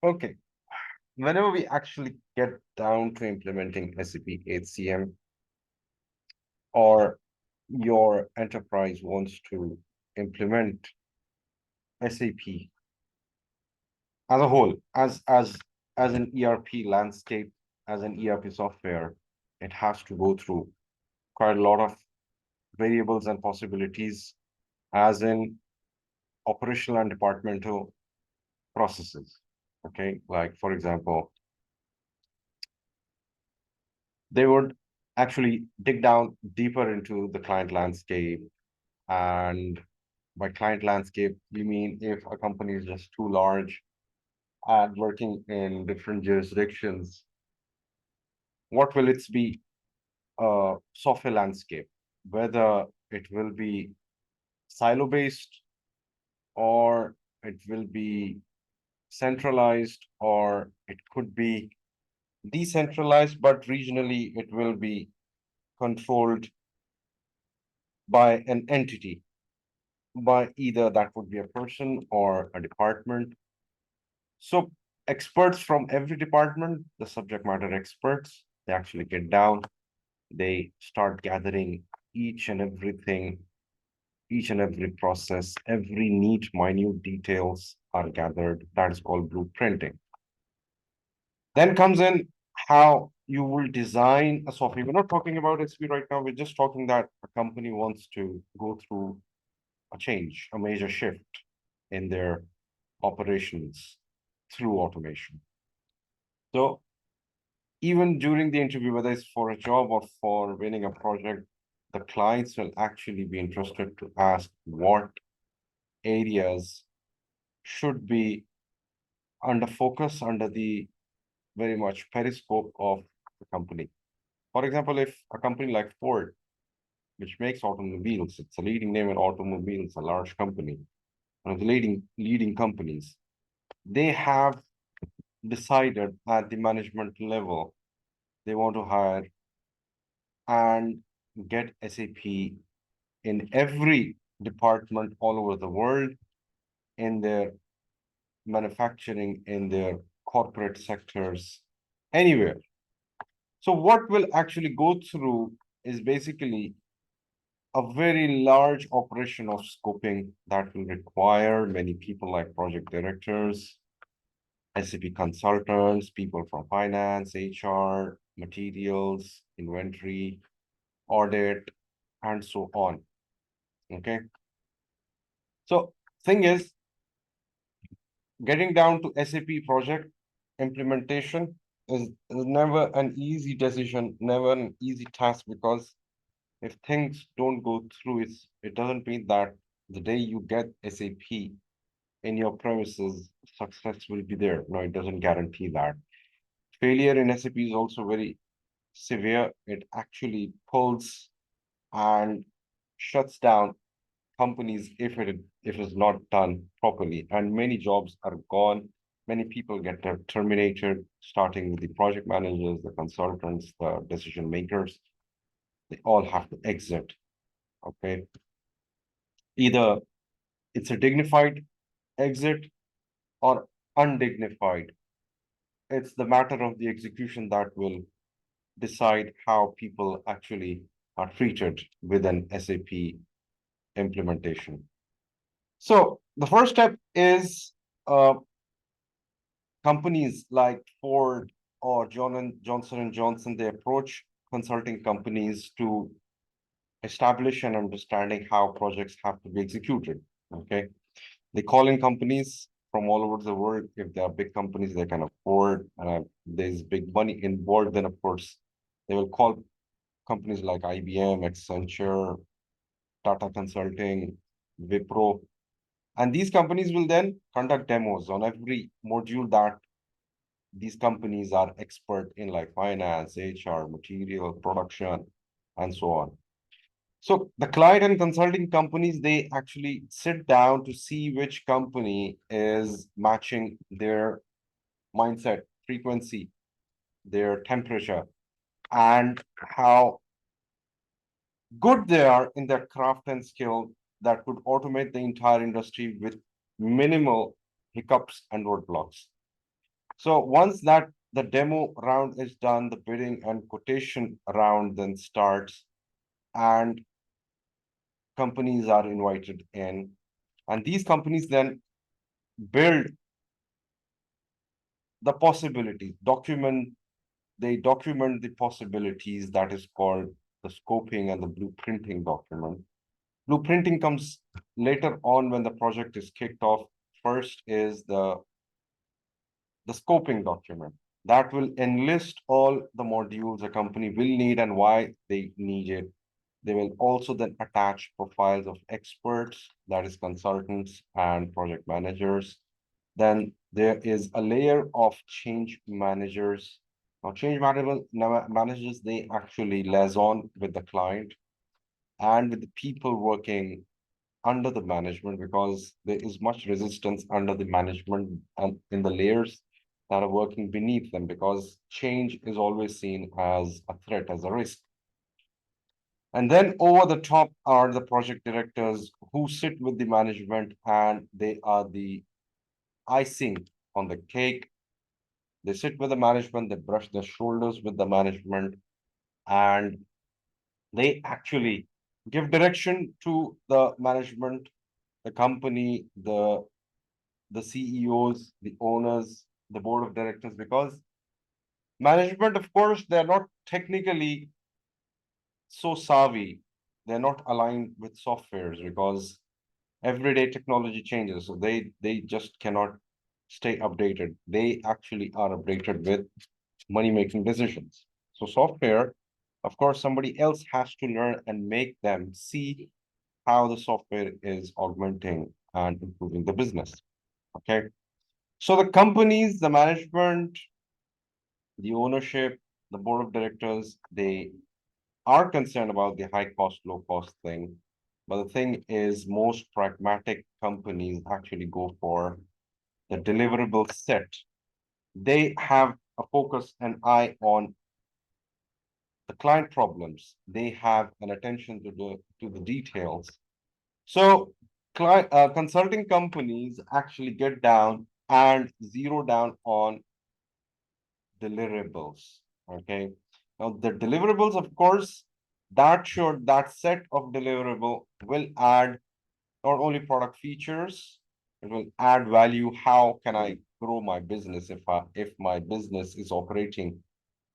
Okay. Whenever we actually get down to implementing SAP HCM, or your enterprise wants to implement SAP as a whole, as an ERP landscape, as an ERP software, it has to go through quite a lot of variables and possibilities, as in operational and departmental processes. Okay, like for example, they would actually dig down deeper into the client landscape. And by client landscape, we mean if a company is just too large and working in different jurisdictions, what will its be software landscape? Whether it will be silo based, or it will be centralized, or it could be decentralized, but regionally it will be controlled by an entity, by either that would be a person or a department. So experts from every department, the subject matter experts, they actually get down, they start gathering each and everything, each and every process, every neat, minute details are gathered. That is called blueprinting. Then comes in how you will design a software. We're not talking about SAP right now. We're just talking that a company wants to go through a change, a major shift in their operations through automation. So even during the interview, whether it's for a job or for winning a project, the clients will actually be interested to ask what areas should be under focus, under the very much periscope of the company. For example, if a company like Ford, which makes automobiles, it's a leading name in automobiles, a large company, one of the leading companies, they have decided at the management level they want to hire and get SAP in every department all over the world, in their manufacturing, in their corporate sectors, anywhere. So what will actually go through is basically a very large operation of scoping that will require many people like project directors, SAP consultants, people from finance, HR, materials, inventory, audit, and so on. Okay. So thing is, getting down to SAP project implementation is never an easy decision, never an easy task, because if things don't go through, it doesn't mean that the day you get SAP in your premises, success will be there. No, it doesn't guarantee that. Failure in SAP is also very severe. It actually pulls and shuts down companies if it's not done properly, and many jobs are gone. Many people get terminated, starting with the project managers, the consultants, the decision makers. They all have to exit. Okay, either it's a dignified exit or undignified. It's the matter of the execution that will decide how people actually are treated with an SAP implementation. So the first step is companies like Ford or Johnson and Johnson, they approach consulting companies to establish an understanding how projects have to be executed. Okay. They call in companies from all over the world. If they are big companies, they can afford, there's big money involved, then of course, they will call companies like IBM, Accenture, Tata Consulting, Wipro. And these companies will then conduct demos on every module that these companies are expert in, like finance, HR, material, production, and so on. So the client and consulting companies, they actually sit down to see which company is matching their mindset, frequency, their temperature, and how good they are in their craft and skill that could automate the entire industry with minimal hiccups and roadblocks. So once that the demo round is done, the bidding and quotation round then starts, and companies are invited in. And these companies then build the possibilities, they document the possibilities, that is called the scoping and the blueprinting document. Blueprinting comes later on when the project is kicked off. First is the scoping document that will enlist all the modules a company will need and why they need it. They will also then attach profiles of experts, that is consultants and project managers. Then there is a layer of change managers. Now, managers, they actually liaison with the client and with the people working under the management, because there is much resistance under the management and in the layers that are working beneath them, because change is always seen as a threat, as a risk. And then over the top are the project directors who sit with the management, and they are the icing on the cake. They sit with the management, they brush their shoulders with the management, and they actually give direction to the management, the company, the CEOs, the owners, the board of directors, because management, of course, they're not technically so savvy. They're not aligned with softwares because everyday technology changes. So they just cannot stay updated. They actually are updated with money-making decisions. So software, of course, somebody else has to learn and make them see how the software is augmenting and improving the business. Okay. So the companies, the management, the ownership, the board of directors, they are concerned about the high cost, low cost thing. But the thing is, most pragmatic companies actually go for the deliverable set. They have a focus and eye on the client problems. They have an attention to the details. So consulting companies actually get down and zero down on deliverables. Okay. Now the deliverables, of course, that set of deliverable will add not only product features, it will add value. How can I grow my business if my business is operating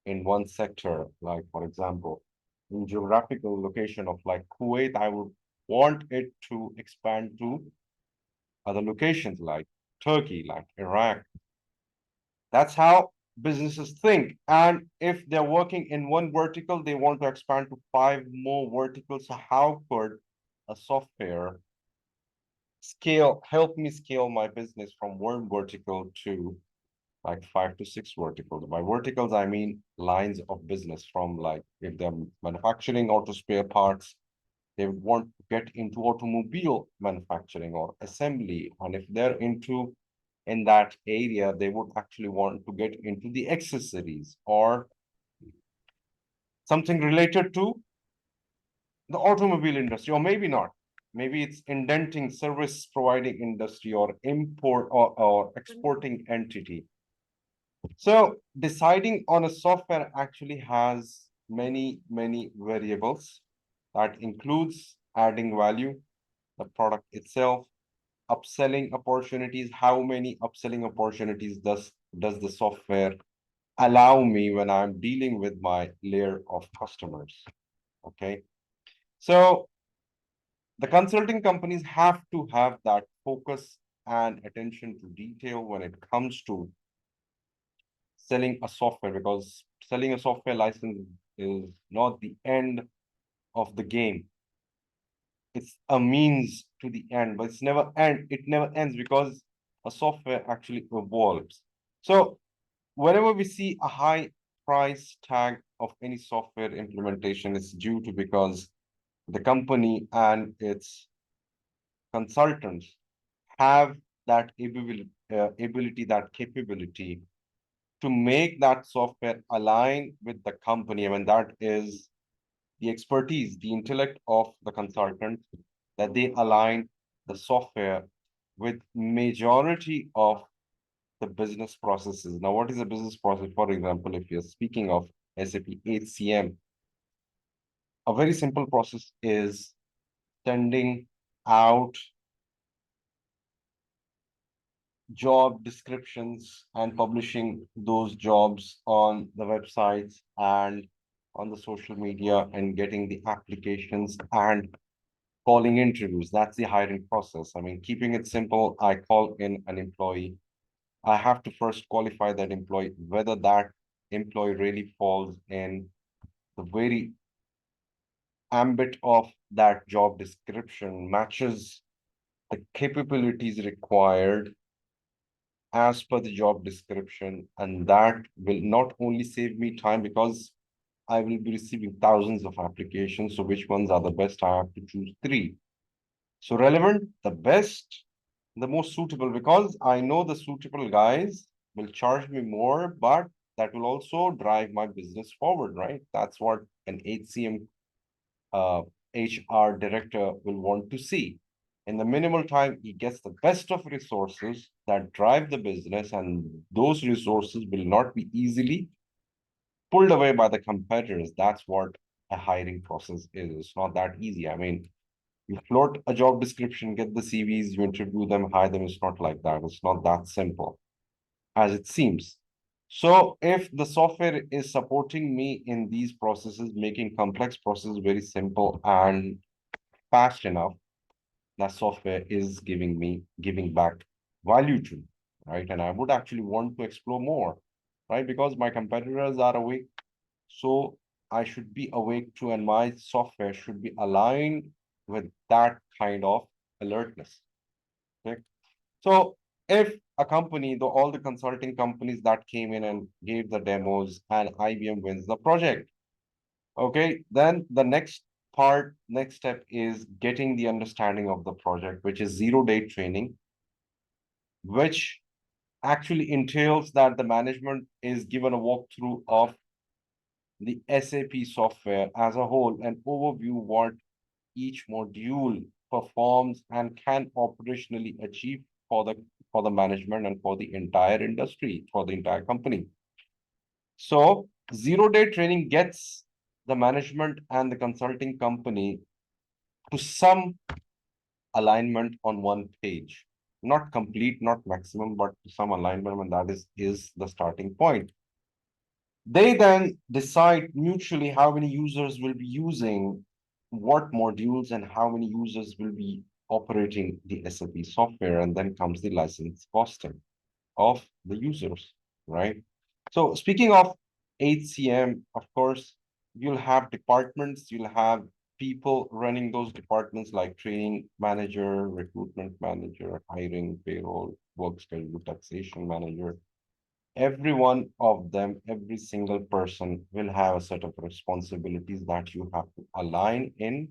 in one sector, like for example, in geographical location of like Kuwait, I would want it to expand to other locations like Turkey, like Iraq. That's how businesses think. And if they're working in one vertical, they want to expand to 5 more verticals. So how could a software help me scale my business from one vertical to like 5 to 6 verticals? By verticals, I mean lines of business, from like if they're manufacturing auto spare parts, they would want to get into automobile manufacturing or assembly. And if they're into in that area, they would actually want to get into the accessories or something related to the automobile industry, or maybe not. Maybe it's indenting service providing industry or import or exporting entity. So deciding on a software actually has many variables. That includes adding value, the product itself, upselling opportunities. How many upselling opportunities does the software allow me when I'm dealing with my layer of customers? Okay. So the consulting companies have to have that focus and attention to detail when it comes to selling a software, because selling a software license is not the end of the game. It's a means to the end, but it never ends, because a software actually evolves. So whenever we see a high price tag of any software implementation, it's due to because the company and its consultants have that ability, that capability to make that software align with the company. I mean, that is the expertise, the intellect of the consultant, that they align the software with majority of the business processes. Now, what is a business process? For example, if you're speaking of SAP HCM, a very simple process is sending out job descriptions and publishing those jobs on the websites and on the social media and getting the applications and calling interviews. That's the hiring process. I mean, keeping it simple, I call in an employee. I have to first qualify that employee, whether that employee really falls in the very ambit of that job description, matches the capabilities required as per the job description. And that will not only save me time because I will be receiving thousands of applications. So which ones are the best? I have to choose three. So relevant, the best, the most suitable, because I know the suitable guys will charge me more, but that will also drive my business forward, right? That's what an HCM HR director will want to see. In the minimal time, he gets the best of resources that drive the business, and those resources will not be easily pulled away by the competitors. That's what a hiring process is. It's not that easy. I mean, you float a job description, get the CVs, you interview them, hire them. It's not like that. It's not that simple as it seems. So if the software is supporting me in these processes, making complex processes very simple and fast enough, that software is giving back value to, right? And I would actually want to explore more, right? Because my competitors are awake. So I should be awake too, and my software should be aligned with that kind of alertness. Okay. So if a company, all the consulting companies that came in and gave the demos and IBM wins the project, okay, then the next step is getting the understanding of the project, which is 0-day training, which actually entails that the management is given a walkthrough of the SAP software as a whole, an overview what each module performs and can operationally achieve for the management and for the entire industry, for the entire company. So 0-day training gets the management and the consulting company to some alignment on one page. Not complete, not maximum, but to some alignment, and that is the starting point. They then decide mutually how many users will be using what modules and how many users will be operating the SAP software, and then comes the license costing of the users, right? So speaking of HCM, of course, you'll have departments, you'll have people running those departments like training manager, recruitment manager, hiring, payroll, work schedule, taxation manager. Every one of them, every single person will have a set of responsibilities that you have to align in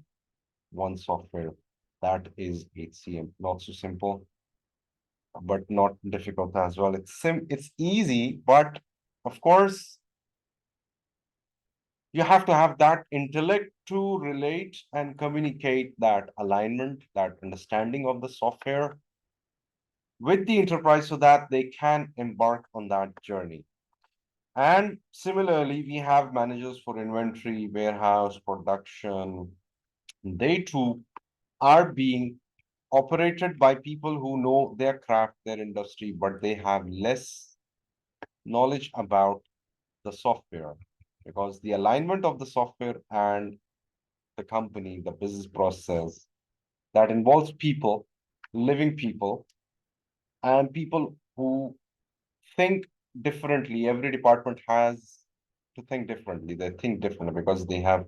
one software. That is HCM. Not so simple, but not difficult as well. It's easy, but of course, you have to have that intellect to relate and communicate that alignment, that understanding of the software with the enterprise so that they can embark on that journey. And similarly, we have managers for inventory, warehouse, production. They too are being operated by people who know their craft, their industry, but they have less knowledge about the software, because the alignment of the software and the company, the business process, that involves people, living people, and people who think differently. Every department has to think differently. They think differently because they have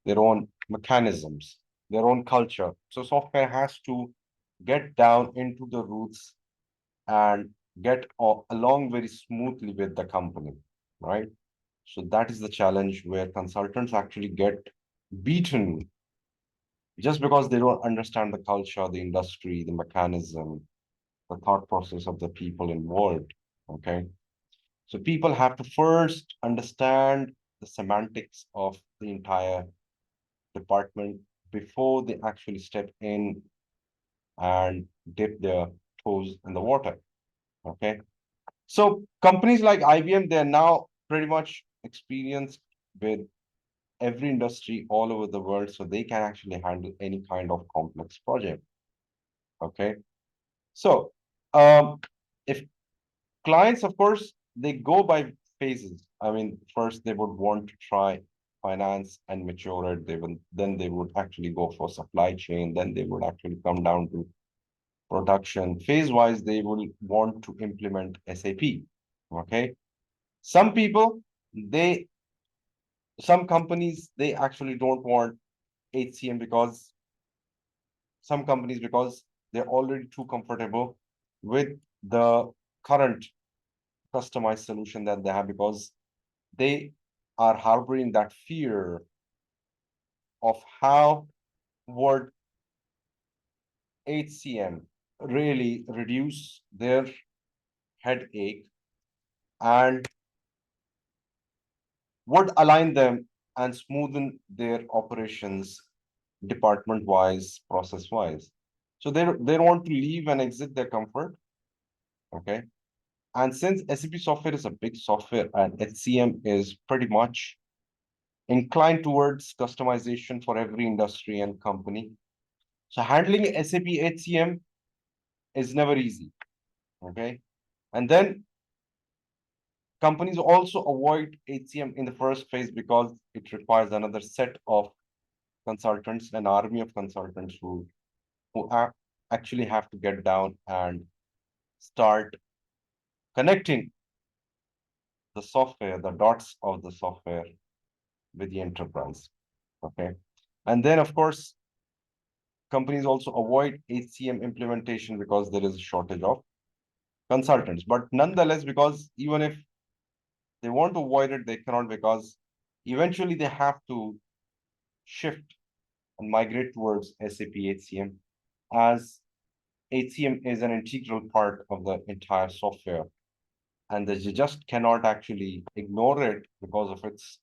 their own mechanisms, their own culture. So software has to get down into the roots and get along very smoothly with the company, right? So that is the challenge where consultants actually get beaten just because they don't understand the culture, the industry, the mechanism, the thought process of the people involved. Okay. So people have to first understand the semantics of the entire department before they actually step in and dip their toes in the water. Okay. So companies like IBM, they're now pretty much experienced with every industry all over the world, so they can actually handle any kind of complex project. Okay. So if clients, of course, they go by phases. I mean, first they would want to try finance and mature it. Then they would actually go for supply chain. Then they would actually come down to production. Phase wise, they will want to implement SAP. Okay. Some people, they, some companies, they actually don't want HCM because some companies, because they're already too comfortable with the current customized solution that they have, because they are harboring that fear of how would HCM really reduce their headache and would align them and smoothen their operations department wise, process wise. So they want to leave and exit their comfort. Okay. And since SAP software is a big software and HCM is pretty much inclined towards customization for every industry and company, so handling SAP HCM is never easy. Okay. And then companies also avoid HCM in the first phase because it requires another set of consultants, an army of consultants who actually have to get down and start connecting the software, the dots of the software with the enterprise. Okay. And then, of course, companies also avoid HCM implementation because there is a shortage of consultants. But nonetheless, because even if they want to avoid it, they cannot, because eventually they have to shift and migrate towards SAP HCM, as HCM is an integral part of the entire software. And they just cannot actually ignore it because of its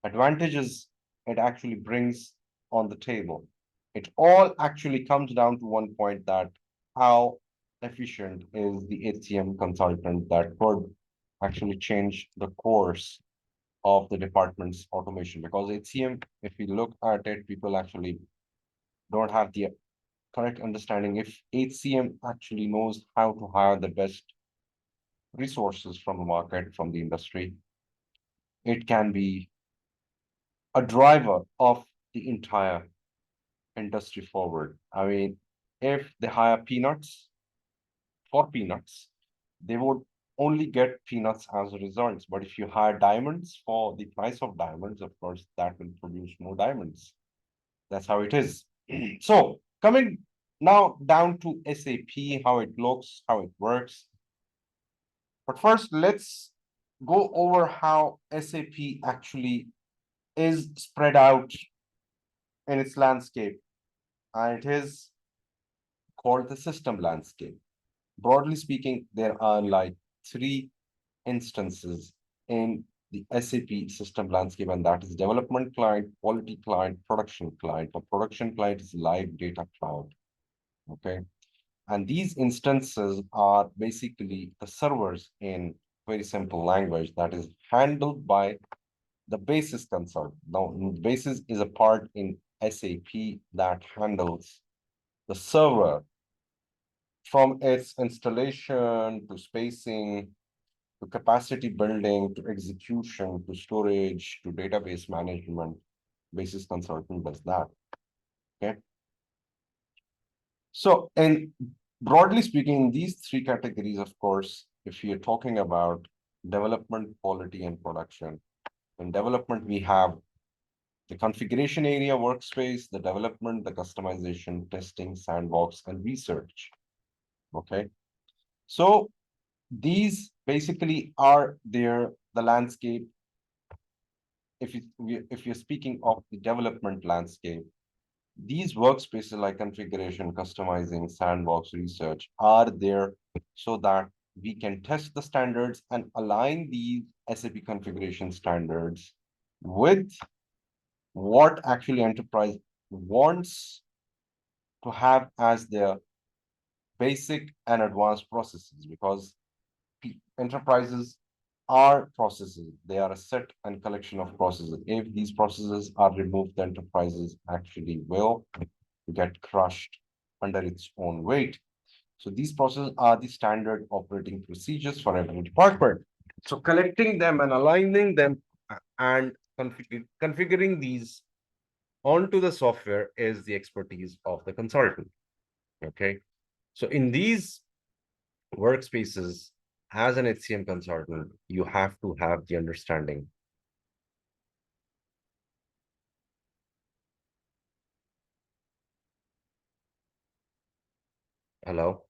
advantages it actually brings on the table. It all actually comes down to one point, that how efficient is the HCM consultant that could actually change the course of the department's automation. Because HCM, if we look at it, people actually don't have the correct understanding. If HCM actually knows how to hire the best resources from the market, from the industry, it can be a driver of the entire industry forward. I mean, if they hire peanuts for peanuts, they would only get peanuts as a result. But if you hire diamonds for the price of diamonds, of course, that will produce more diamonds. That's how it is. So coming now down to SAP, how it looks, how it works. But first, let's go over how SAP actually is spread out in its landscape. And it is called the system landscape. Broadly speaking, there are like three instances in the SAP system landscape, and that is development client, quality client, production client. A production client is live data cloud. Okay. And these instances are basically the servers in very simple language that is handled by the basis consultant. Now, basis is a part in SAP that handles the server from its installation to spacing to capacity building to execution to storage to database management. Basis consultant does that. Okay. So, and broadly speaking, these three categories, of course, if you're talking about development, quality, and production, in development, we have the configuration area workspace, the development, the customization, testing, sandbox, and research. Okay. So these basically are the landscape. If you're speaking of the development landscape, these workspaces like configuration, customizing, sandbox, research are there so that we can test the standards and align these SAP configuration standards with what actually enterprise wants to have as their basic and advanced processes. Because enterprises are processes. They are a set and collection of processes. If these processes are removed, the enterprises actually will get crushed under its own weight. So these processes are the standard operating procedures for every department. So collecting them and aligning them and configuring these onto the software is the expertise of the consultant. Okay. So in these workspaces, as an HCM consultant, you have to have the understanding. Hello.